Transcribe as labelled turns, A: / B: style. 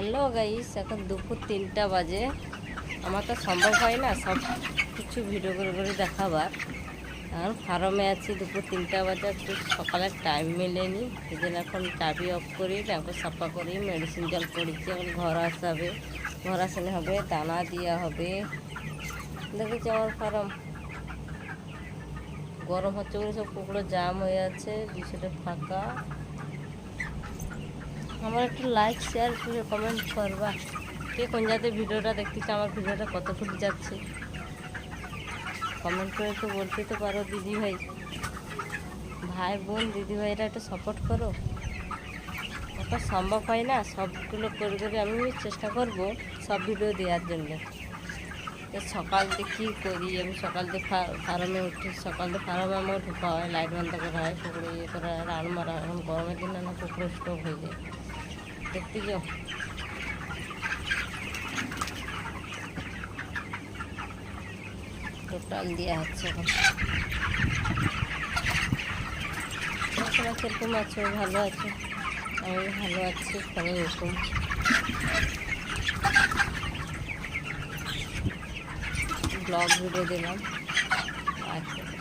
A: Hello guys, এখন দুপুর 3টা বাজে। আমার তো সম্ভব হয় না সব কিছু ভিডিও করে করে দেখাবার। এখন ফার্মে আছি, দুপুর 3টা বাজে, একটু সকালের টাইম মেলেনি, সেদিন এখন চাবি অফ করি, ট্যাঙ্কো সাফা করি, মেডিসিন জল পড়েছি, এখন ঘর আসাবে, ঘর আসানো হবে, দানা দেওয়া হবে। দেখেছি আমার ফার্ম গরম হচ্ছে বলে সব কুকুরো জাম হয়ে আছে, দুশোটা ফাঁকা। আমার একটু লাইক শেয়ার করে কমেন্ট করবা, কে কোন জাতের ভিডিওটা দেখতেছে, আমার ভিডিওটা কত ফুট যাচ্ছে কমেন্ট করে তো বলতে তো পারো। দিদি ভাই, ভাই বোন, দিদি ভাইরা একটু সাপোর্ট করো। ওটা সম্ভব হয় না সবগুলো করে করে, আমি চেষ্টা করব সব ভিডিও দেওয়ার জন্য। তো সকাল দিয়ে কী করি, আমি সকাল দিয়ে ফার্মে উঠি, সকাল দিয়ে ফার্মে আমার ঢোকা হয়, লাইট বন্ধ করা হয়, পুকুরে ইয়ে করা হয়, রান মারা। এখন গরমের দিন না, পুকুরে স্টোভ হয়ে যায়, দেখতে যাও। টোটাল দেওয়া হচ্ছে এখন। তোমার কীরকম আছো? ভালো আছো? আমি ভালো আছি, কোনো রকম। ব্লগ ভিডিও দিলাম। আচ্ছা।